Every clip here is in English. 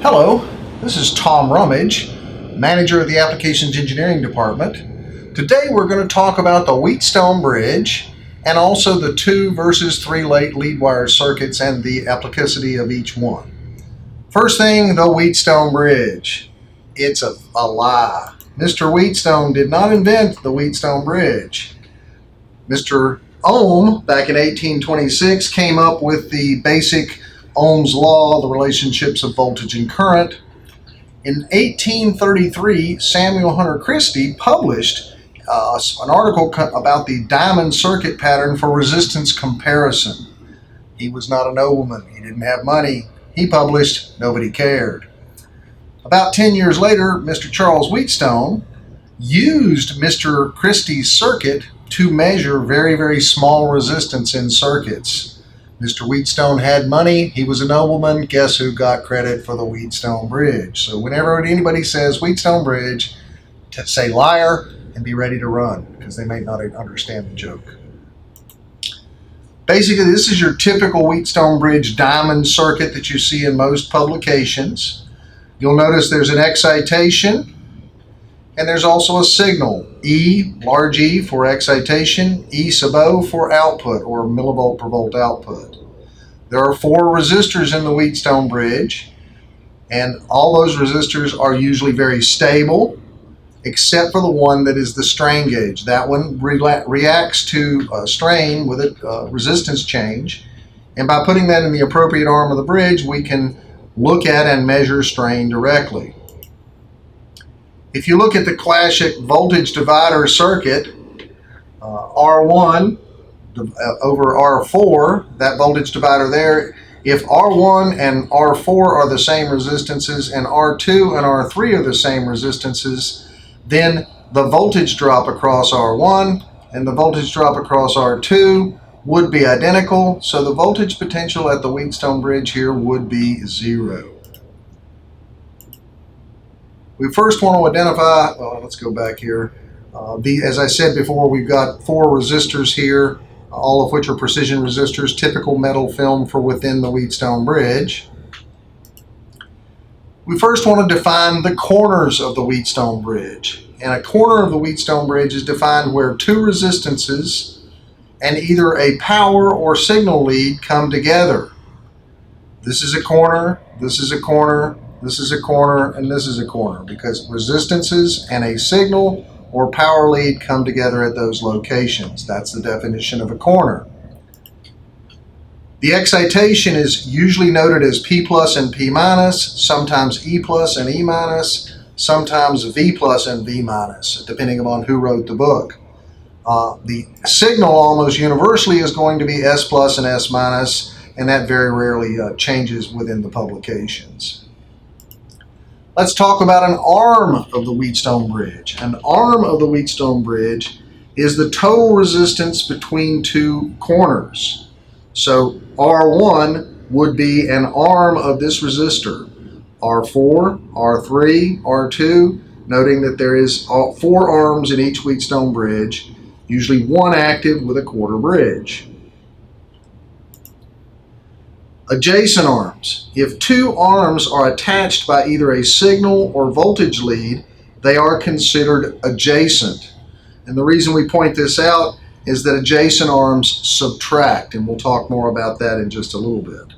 Hello, this is Tom Rummage, manager of the Applications Engineering Department. Today we're going to talk about the Wheatstone Bridge and also the 2 versus 3 lead wire circuits and the applicability of each one. First thing, the Wheatstone Bridge. It's a lie. Mr. Wheatstone did not invent the Wheatstone Bridge. Mr. Ohm, back in 1826, came up with the basic Ohm's law, the relationships of voltage and current. In 1833, Samuel Hunter Christie published an article about the diamond circuit pattern for resistance comparison. He was not a nobleman. He didn't have money. He published, nobody cared. About 10 years later, Mr. Charles Wheatstone used Mr. Christie's circuit to measure very, very small resistance in circuits. Mr. Wheatstone had money. He was a nobleman. Guess who got credit for the Wheatstone Bridge? So whenever anybody says Wheatstone Bridge, say liar and be ready to run because they may not understand the joke. Basically, this is your typical Wheatstone Bridge diamond circuit that you see in most publications. You'll notice there's an excitation and there's also a signal. E, large E for excitation, E sub O for output or millivolt per volt output. There are 4 resistors in the Wheatstone Bridge, and all those resistors are usually very stable, except for the one that is the strain gauge. That one reacts to strain with a resistance change, and by putting that in the appropriate arm of the bridge, we can look at and measure strain directly. If you look at the classic voltage divider circuit, R1 over R4, that voltage divider there, if R1 and R4 are the same resistances and R2 and R3 are the same resistances, then the voltage drop across R1 and the voltage drop across R2 would be identical, so the voltage potential at the Wheatstone Bridge here would be 0. We first want to identify, let's go back here. As I said before, we've got 4 resistors here, all of which are precision resistors, typical metal film for within the Wheatstone Bridge. We first want to define the corners of the Wheatstone Bridge. And a corner of the Wheatstone Bridge is defined where 2 resistances and either a power or signal lead come together. This is a corner, this is a corner, this is a corner, and this is a corner, because resistances and a signal or power lead come together at those locations. That's the definition of a corner. The excitation is usually noted as P plus and P minus, sometimes E plus and E minus, sometimes V plus and V minus, depending upon who wrote the book. The signal almost universally is going to be S plus and S minus, and that very rarely changes within the publications. Let's talk about an arm of the Wheatstone Bridge. An arm of the Wheatstone Bridge is the total resistance between 2 corners. So R1 would be an arm of this resistor. R4, R3, R2, noting that there is 4 arms in each Wheatstone Bridge, usually 1 active with a quarter bridge. Adjacent arms. If 2 arms are attached by either a signal or voltage lead, they are considered adjacent. And the reason we point this out is that adjacent arms subtract, and we'll talk more about that in just a little bit.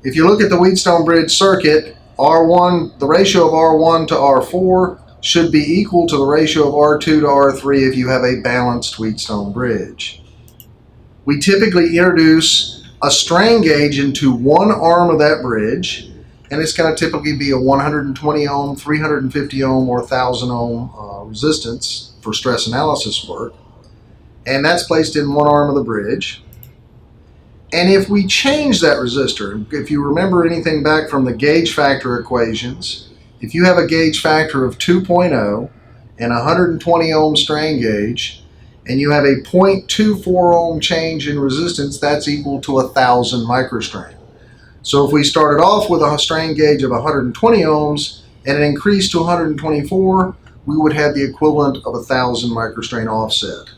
If you look at the Wheatstone Bridge circuit, R1, the ratio of R1 to R4 should be equal to the ratio of R2 to R3 if you have a balanced Wheatstone Bridge. We typically introduce a strain gauge into one arm of that bridge, and it's going to typically be a 120 ohm, 350 ohm, or 1000 ohm resistance for stress analysis work, and that's placed in one arm of the bridge. And if we change that resistor, if you remember anything back from the gauge factor equations, if you have a gauge factor of 2.0 and a 120 ohm strain gauge, and you have a 0.24 ohm change in resistance, that's equal to 1000 microstrain. So if we started off with a strain gauge of 120 ohms and it increased to 124, we would have the equivalent of 1000 microstrain offset.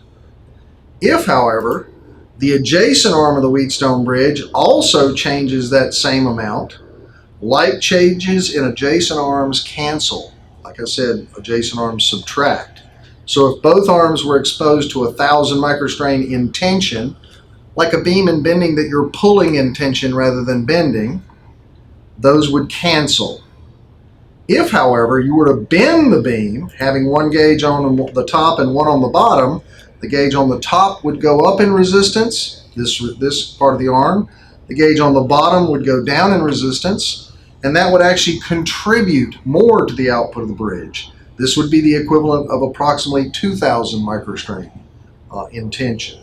If, however, the adjacent arm of the Wheatstone Bridge also changes that same amount, Like changes in adjacent arms cancel. Like I said, adjacent arms subtract. So if both arms were exposed to 1,000 microstrain in tension, like a beam in bending that you're pulling in tension rather than bending, those would cancel. If, however, you were to bend the beam, having one gauge on the top and one on the bottom, the gauge on the top would go up in resistance, this part of the arm. The gauge on the bottom would go down in resistance, and that would actually contribute more to the output of the bridge. This would be the equivalent of approximately 2,000 microstrain in tension.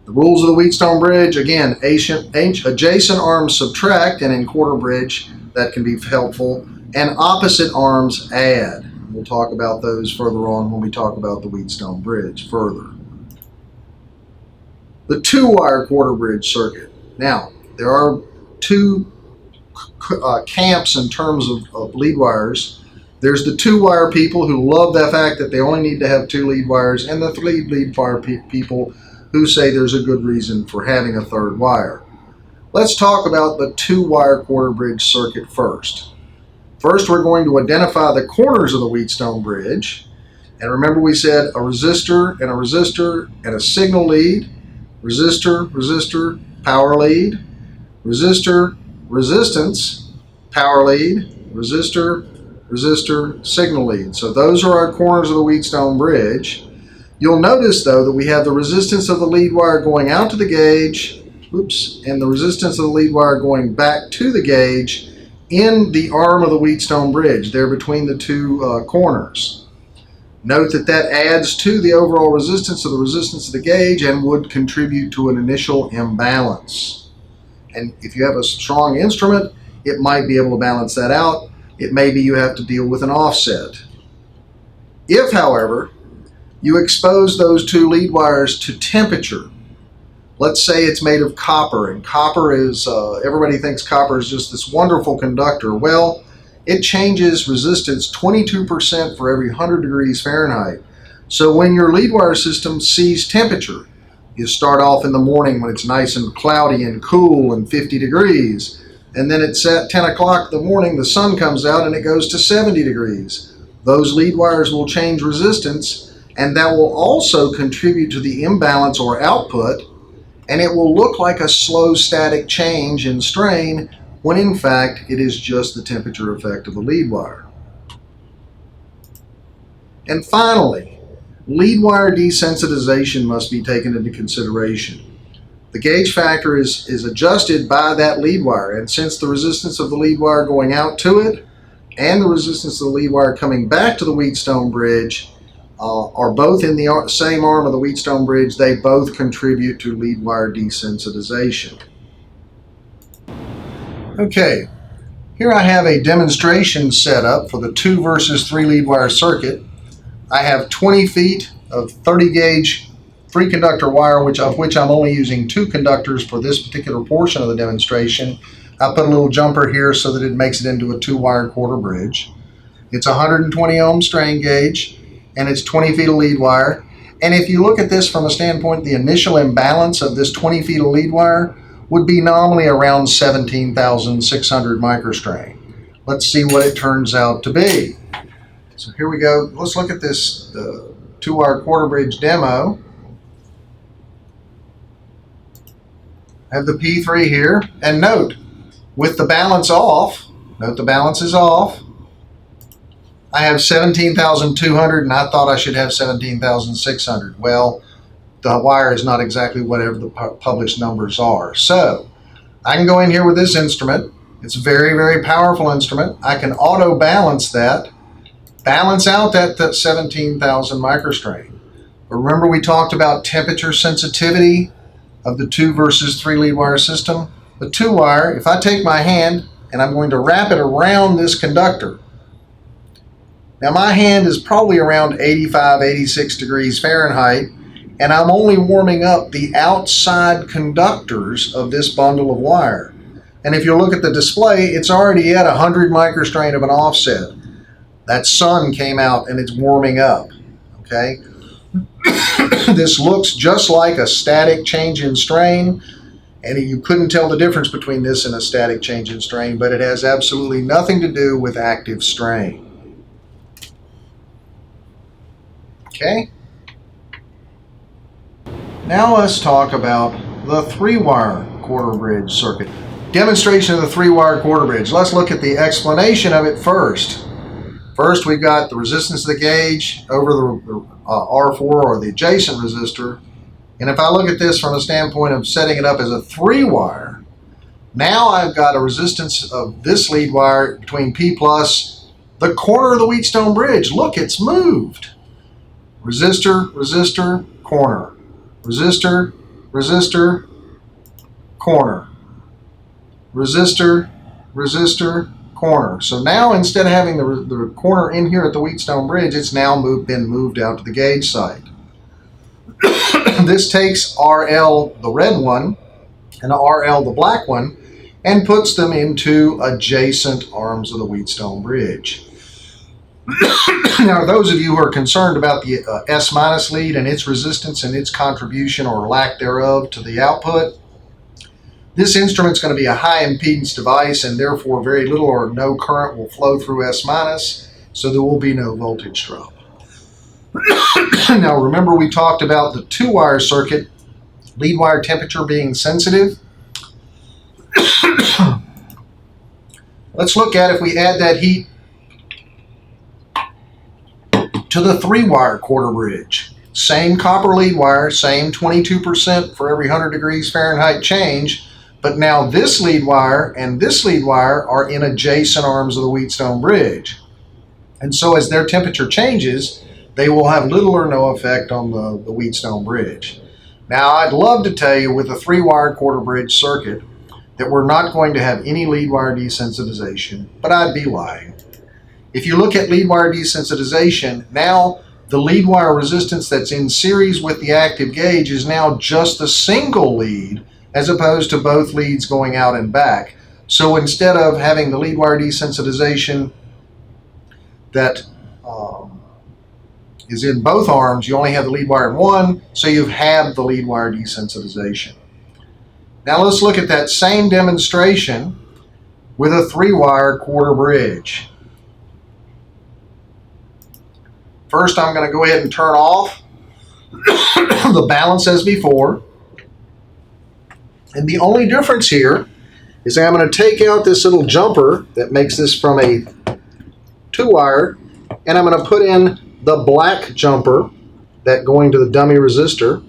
The rules of the Wheatstone bridge, again, adjacent arms subtract, and in quarter bridge that can be helpful, and opposite arms add. We'll talk about those further on when we talk about the Wheatstone bridge further. The two-wire quarter bridge circuit. Now, there are two camps in terms of lead wires. There's the two-wire people who love the fact that they only need to have two lead wires, and the three lead wire people who say there's a good reason for having a third wire. Let's talk about the two-wire quarter bridge circuit first. First, we're going to identify the corners of the Wheatstone bridge. And remember, we said a resistor and a signal lead, resistor, power lead, resistor, resistance, power lead, resistor, signal lead. So those are our corners of the Wheatstone bridge. You'll notice, though, that we have the resistance of the lead wire going out to the gauge, and the resistance of the lead wire going back to the gauge in the arm of the Wheatstone bridge, there between the two corners. Note that that adds to the overall resistance of the gauge and would contribute to an initial imbalance. And if you have a strong instrument, it might be able to balance that out. It may be you have to deal with an offset. If, however, you expose those two lead wires to temperature, let's say it's made of copper, and copper is, everybody thinks copper is just this wonderful conductor. Well, it changes resistance 22% for every 100 degrees Fahrenheit. So when your lead wire system sees temperature, you start off in the morning when it's nice and cloudy and cool and 50 degrees. And then it's at 10 o'clock in the morning, the sun comes out and it goes to 70 degrees. Those lead wires will change resistance, and that will also contribute to the imbalance or output, and it will look like a slow static change in strain when in fact it is just the temperature effect of the lead wire. And finally, lead wire desensitization must be taken into consideration. The gauge factor is adjusted by that lead wire, and since the resistance of the lead wire going out to it and the resistance of the lead wire coming back to the Wheatstone bridge are both in the same arm of the Wheatstone bridge, they both contribute to lead wire desensitization. Okay, here I have a demonstration set up for the 2 versus 3 lead wire circuit. I have 20 feet of 30 gauge 3 conductor wire, of which I'm only using 2 conductors for this particular portion of the demonstration. I put a little jumper here so that it makes it into a 2-wire quarter bridge. It's 120 ohm strain gauge, and it's 20 feet of lead wire. And if you look at this from a standpoint, the initial imbalance of this 20 feet of lead wire would be nominally around 17,600 microstrain. Let's see what it turns out to be. So here we go. Let's look at this 2-wire quarter bridge demo. I have the P3 here, and note, with the balance off, note the balance is off, I have 17,200, and I thought I should have 17,600. Well, the wire is not exactly whatever the published numbers are. So I can go in here with this instrument. It's a very, very powerful instrument. I can auto balance that, balance out that 17,000 microstrain. But remember, we talked about temperature sensitivity of the 2 versus 3 lead wire system. The 2-wire, if I take my hand and I'm going to wrap it around this conductor, now my hand is probably around 85, 86 degrees Fahrenheit, and I'm only warming up the outside conductors of this bundle of wire. And if you look at the display, it's already at 100 microstrain of an offset. That sun came out and it's warming up, okay? This looks just like a static change in strain. and you couldn't tell the difference between this and a static change in strain, but it has absolutely nothing to do with active strain. Okay? Now let's talk about the 3-wire quarter bridge circuit. Demonstration of the 3-wire quarter bridge. Let's look at the explanation of it first. First, we've got the resistance of the gauge over the R4 or the adjacent resistor. And if I look at this from a standpoint of setting it up as a 3-wire, now I've got a resistance of this lead wire between P plus the corner of the Wheatstone bridge. Look, it's moved. Resistor, resistor, corner. Resistor, resistor, corner. Resistor, resistor, corner. So now instead of having the corner in here at the Wheatstone bridge, it's now been moved out to the gauge site. This takes RL, the red one, and RL, the black one, and puts them into adjacent arms of the Wheatstone bridge. Now, those of you who are concerned about the S- lead and its resistance and its contribution or lack thereof to the output, this instrument is going to be a high impedance device, and therefore very little or no current will flow through S-, so there will be no voltage drop. Now, remember we talked about the 2-wire circuit, lead wire temperature being sensitive. Let's look at if we add that heat to the 3-wire quarter bridge. Same copper lead wire, same 22% for every 100 degrees Fahrenheit change, but now this lead wire and this lead wire are in adjacent arms of the Wheatstone bridge. And so as their temperature changes, they will have little or no effect on the Wheatstone bridge. Now, I'd love to tell you with a 3-wire quarter bridge circuit that we're not going to have any lead wire desensitization, but I'd be lying. If you look at lead wire desensitization, now the lead wire resistance that's in series with the active gauge is now just the single lead as opposed to both leads going out and back. So instead of having the lead wire desensitization that is in both arms, you only have the lead wire in one, so you've halved the lead wire desensitization. Now let's look at that same demonstration with a 3-wire quarter bridge. First, I'm going to go ahead and turn off the balance as before. And the only difference here is I'm going to take out this little jumper that makes this from a 2-wire, and I'm going to put in the black jumper that going to the dummy resistor.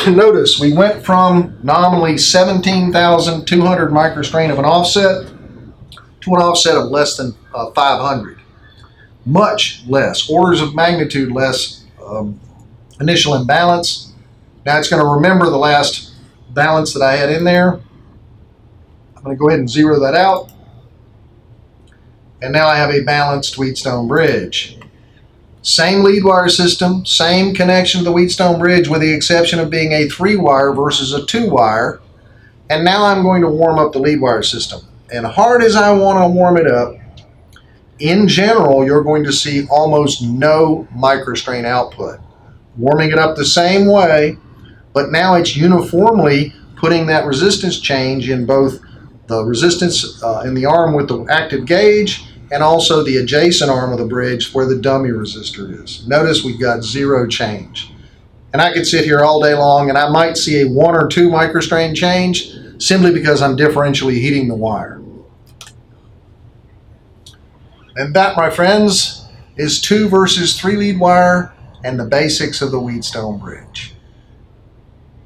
Notice we went from nominally 17,200 microstrain of an offset to an offset of less than 500. Much less, orders of magnitude less initial imbalance. Now it's going to remember the last balance that I had in there. I'm going to go ahead and zero that out. And now I have a balanced Wheatstone bridge. Same lead wire system, same connection to the Wheatstone bridge with the exception of being a 3-wire versus a 2-wire. And now I'm going to warm up the lead wire system. And hard as I want to warm it up, in general, you're going to see almost no microstrain output. Warming it up the same way, but now it's uniformly putting that resistance change in both the resistance in the arm with the active gauge and also the adjacent arm of the bridge where the dummy resistor is. Notice we've got zero change. And I could sit here all day long and I might see a 1 or 2 microstrain change simply because I'm differentially heating the wire. And that, my friends, is 2 versus 3 lead wire and the basics of the Wheatstone bridge.